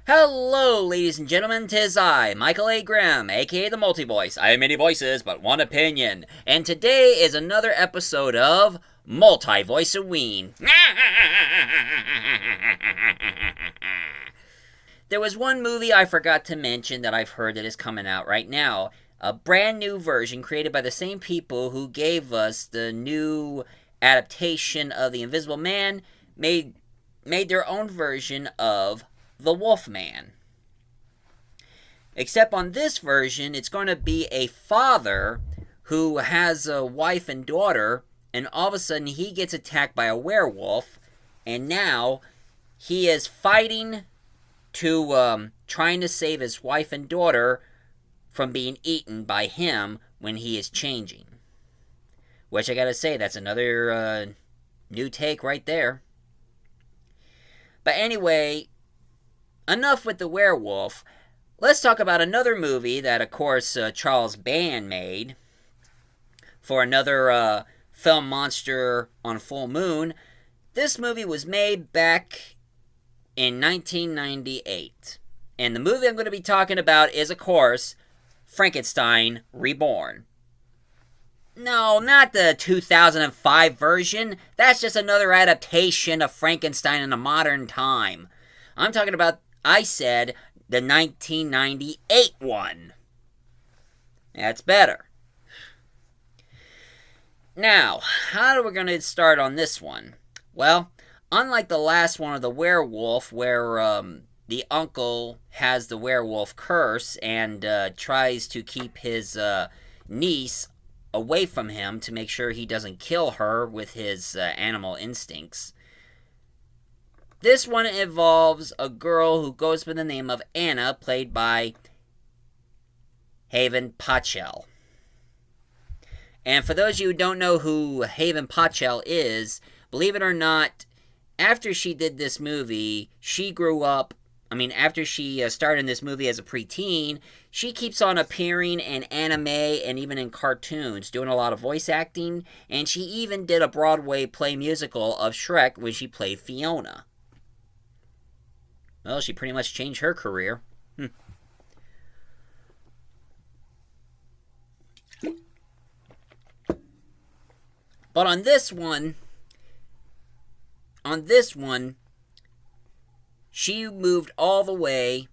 Hello, ladies and gentlemen, 'tis I, Michael A. Graham, aka the Multi-Voice. I have many voices, but one opinion. And today is another episode of Multi-Voice-A-Ween. There was one movie I forgot to mention that I've heard that is coming out right now. A brand new version created by the same people who gave us the new adaptation of The Invisible Man, made their own version of the Wolfman. Except on this version, it's going to be a father who has a wife and daughter, and all of a sudden he gets attacked by a werewolf, and now he is fighting to, trying to save his wife and daughter from being eaten by him when he is changing. Which I gotta say, that's another, new take right there. But anyway, enough with the werewolf. Let's talk about another movie that, of course, Charles Band made for another Filmonster on Full Moon. This movie was made back in 1998. And the movie I'm going to be talking about is, of course, Frankenstein Reborn. No, not the 2005 version. That's just another adaptation of Frankenstein in a modern time. I'm talking about, I said, the 1998 one. That's better. Now, how are we going to start on this one? Well, unlike the last one of the werewolf, where the uncle has the werewolf curse and tries to keep his niece away from him to make sure he doesn't kill her with his animal instincts, this one involves a girl who goes by the name of Anna, played by Haven Pachel. And for those of you who don't know who Haven Pachel is, believe it or not, after she did this movie, she grew up. After she starred in this movie as a preteen, she keeps on appearing in anime and even in cartoons, doing a lot of voice acting, and she even did a Broadway play musical of Shrek when she played Fiona. Well, she pretty much changed her career. But on this one, she moved all the way.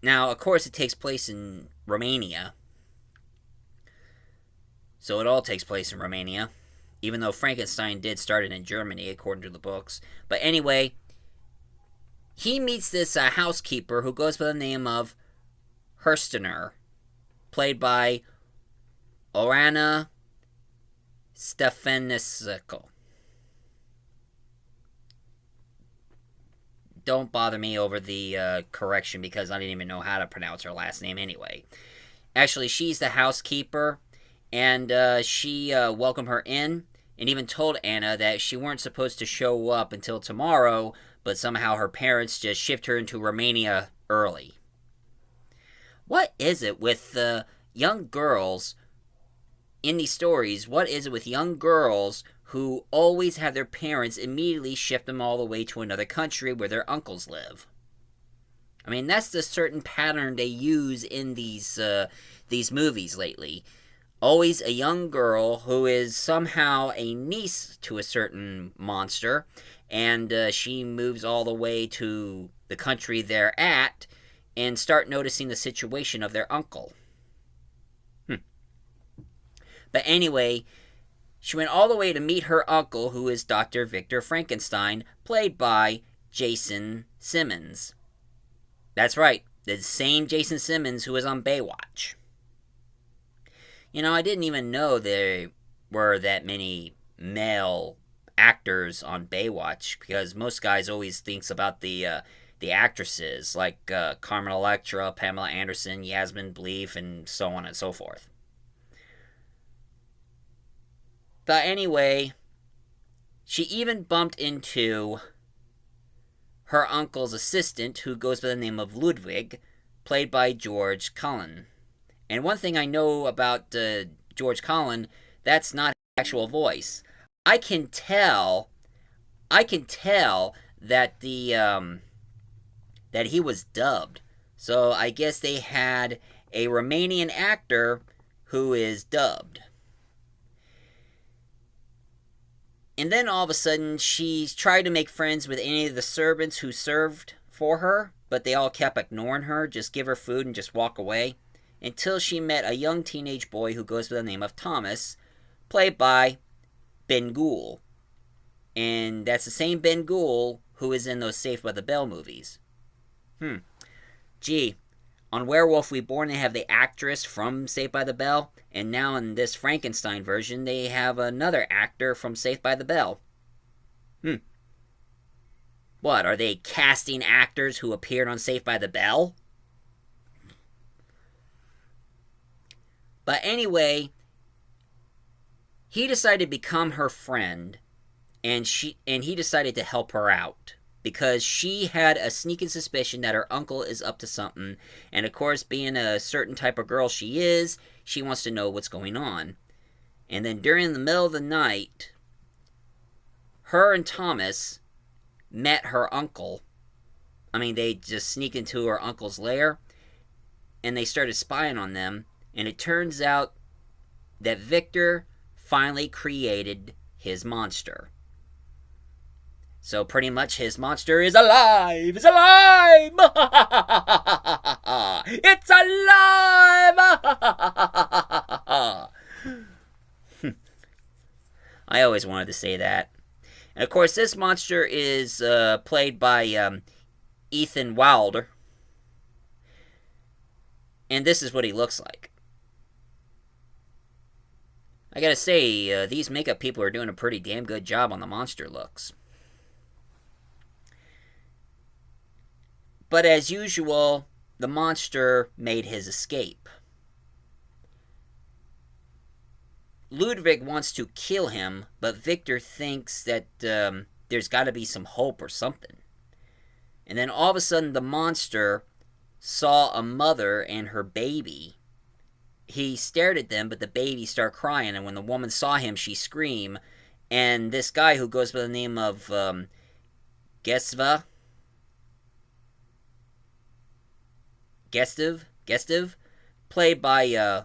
Now, of course, it takes place in Romania. So it all takes place in Romania, even though Frankenstein did start it in Germany, according to the books. But anyway, he meets this housekeeper who goes by the name of Herstener, played by Orana Stefanescu. Don't bother me over the correction because I didn't even know how to pronounce her last name anyway. Actually, she's the housekeeper, and she welcomed her in and even told Anna that she weren't supposed to show up until tomorrow, but somehow her parents just shipped her into Romania early. What is it with young girls in these stories? What is it with young girls who always have their parents immediately ship them all the way to another country where their uncles live? That's the certain pattern they use in these movies lately. Always a young girl who is somehow a niece to a certain monster, and she moves all the way to the country they're at and start noticing the situation of their uncle. But anyway, she went all the way to meet her uncle, who is Dr. Victor Frankenstein, played by Jason Simmons. That's right, the same Jason Simmons who was on Baywatch. I didn't even know there were that many male actors on Baywatch, because most guys always thinks about the actresses, like Carmen Electra, Pamela Anderson, Yasmin Bleef, and so on and so forth. But anyway, she even bumped into her uncle's assistant, who goes by the name of Ludwig, played by George Cullen. And one thing I know about George Cullen, that's not his actual voice. I can tell that the that he was dubbed. So I guess they had a Romanian actor who is dubbed. And then all of a sudden, she tried to make friends with any of the servants who served for her, but they all kept ignoring her, just give her food and just walk away, until she met a young teenage boy who goes by the name of Thomas, played by Ben Ghul. And that's the same Ben Ghul who is in those Saved by the Bell movies. Gee, on Werewolf Reborn they have the actress from Saved by the Bell, and now in this Frankenstein version they have another actor from Saved by the Bell. What, are they casting actors who appeared on Saved by the Bell? But anyway, he decided to become her friend, and he decided to help her out, because she had a sneaking suspicion that her uncle is up to something, and of course, being a certain type of girl she is, she wants to know what's going on. And then during the middle of the night, her and Thomas met her uncle. I mean, they just sneaked into her uncle's lair, and they started spying on them, and it turns out that Victor finally created his monster. So pretty much his monster is alive! It's alive! It's alive! I always wanted to say that. And of course, this monster is played by Ethan Wilder. And this is what he looks like. I gotta say, these makeup people are doing a pretty damn good job on the monster looks. But as usual, the monster made his escape. Ludwig wants to kill him, but Victor thinks that there's got to be some hope or something. And then all of a sudden, the monster saw a mother and her baby. He stared at them, but the baby started crying, and when the woman saw him, she screamed. And this guy who goes by the name of Gestiv, played by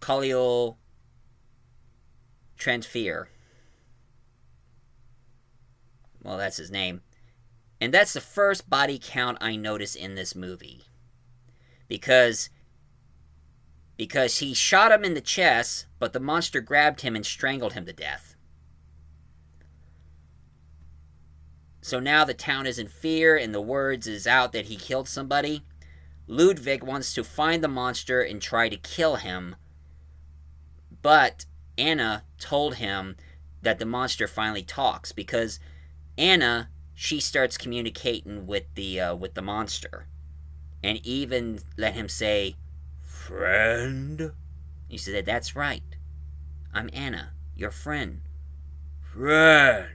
Khalil Transfer. Well, that's his name. And that's the first body count I noticed in this movie. Because he shot him in the chest, but the monster grabbed him and strangled him to death. So now the town is in fear, and the words is out that he killed somebody. Ludwig wants to find the monster and try to kill him, but Anna told him that the monster finally talks, because Anna, she starts communicating with the monster, and even let him say, "Friend?" He said, "That's right. I'm Anna, your friend." "Friend."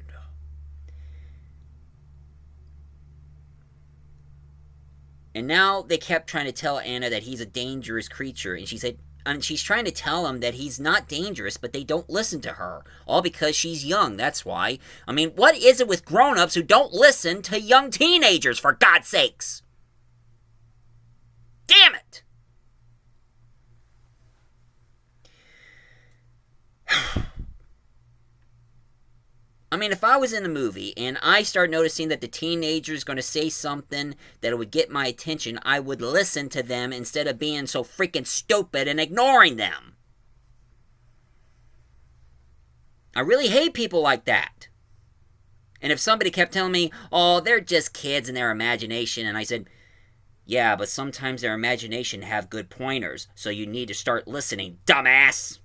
And now they kept trying to tell Anna that he's a dangerous creature, and she said, and she's trying to tell him that he's not dangerous, but they don't listen to her. All because she's young, that's why. I mean, what is it with grown-ups who don't listen to young teenagers, for God's sakes? Damn it! I mean, if I was in a movie and I start noticing that the teenager is going to say something that would get my attention, I would listen to them instead of being so freaking stupid and ignoring them. I really hate people like that. And if somebody kept telling me, "Oh, they're just kids in their imagination," and I said, "Yeah, but sometimes their imagination have good pointers, so you need to start listening, dumbass."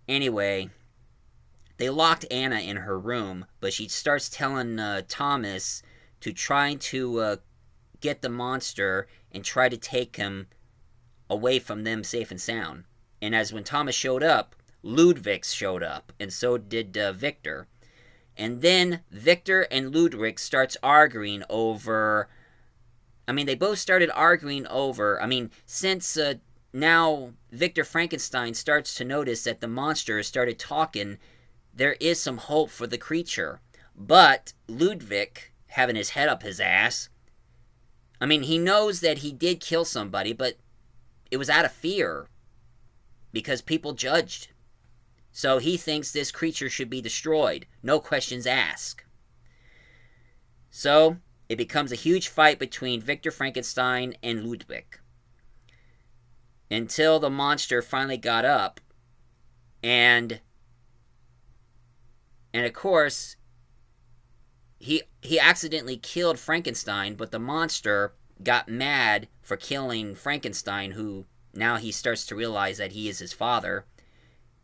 Anyway, they locked Anna in her room, but she starts telling Thomas to try to get the monster and try to take him away from them safe and sound. And as when Thomas showed up, Ludwig showed up, and so did Victor. And then Victor and Ludwig starts arguing over... they both started arguing over... since... now Victor Frankenstein starts to notice that the monster started talking, there is some hope for the creature. But Ludwig, having his head up his ass, I mean, he knows that he did kill somebody, but it was out of fear because people judged. So he thinks this creature should be destroyed. No questions asked. So it becomes a huge fight between Victor Frankenstein and Ludwig. Until the monster finally got up. And of course, he accidentally killed Frankenstein, but the monster got mad for killing Frankenstein, who now he starts to realize that he is his father.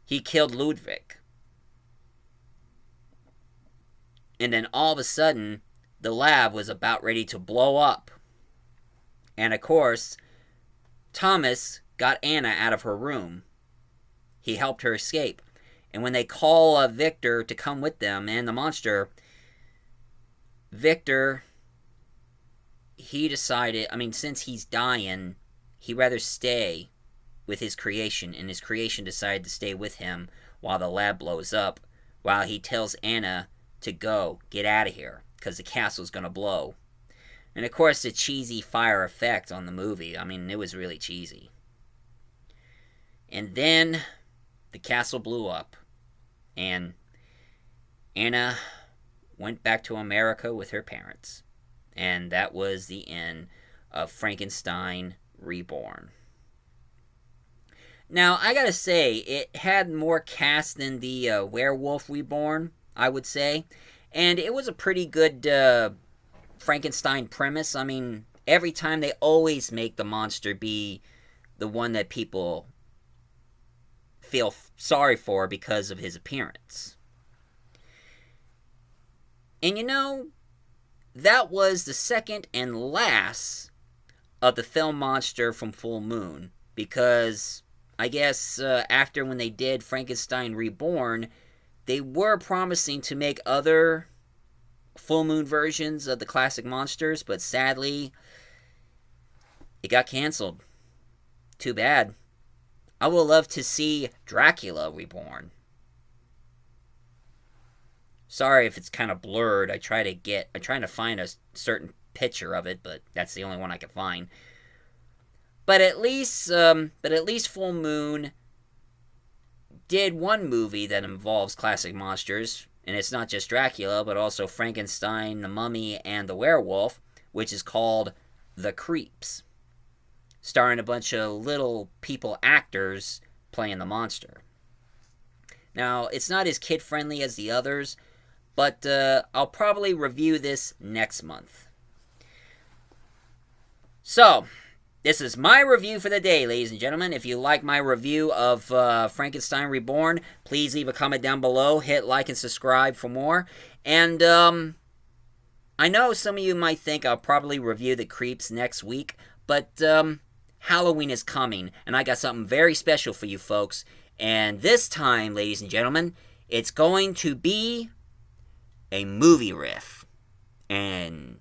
He killed Ludwig. And then all of a sudden, the lab was about ready to blow up. And of course, Thomas got Anna out of her room. He helped her escape. And when they call Victor to come with them and the monster, Victor, he decided, I mean, since he's dying, he'd rather stay with his creation, and his creation decided to stay with him while the lab blows up, while he tells Anna to go, get out of here, because the castle's going to blow. And of course, the cheesy fire effect on the movie, I mean, it was really cheesy. And then the castle blew up, and Anna went back to America with her parents. And that was the end of Frankenstein Reborn. Now, I gotta say, it had more cast than the Werewolf Reborn, I would say. And it was a pretty good Frankenstein premise. I mean, every time they always make the monster be the one that people feel sorry for because of his appearance. And you know, that was the second and last of the Filmonster from Full Moon. Because I guess after when they did Frankenstein Reborn, they were promising to make other Full Moon versions of the classic monsters, but sadly, it got canceled. Too bad. I would love to see Dracula Reborn. Sorry if it's kind of blurred. I'm trying to find a certain picture of it, but that's the only one I can find. But at least Full Moon did one movie that involves classic monsters, and it's not just Dracula, but also Frankenstein, the Mummy, and the Werewolf, which is called The Creeps, starring a bunch of little people actors playing the monster. Now, it's not as kid-friendly as the others, but I'll probably review this next month. So, this is my review for the day, ladies and gentlemen. If you like my review of Frankenstein Reborn, please leave a comment down below. Hit like and subscribe for more. And I know some of you might think I'll probably review The Creeps next week, but Halloween is coming, and I got something very special for you folks. And this time, ladies and gentlemen, it's going to be a movie riff. And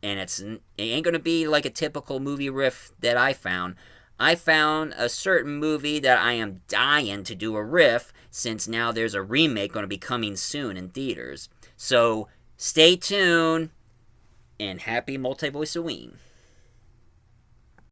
it ain't going to be like a typical movie riff that I found. I found a certain movie that I am dying to do a riff, since now there's a remake going to be coming soon in theaters. So, stay tuned, and happy multi-voice-a-ween.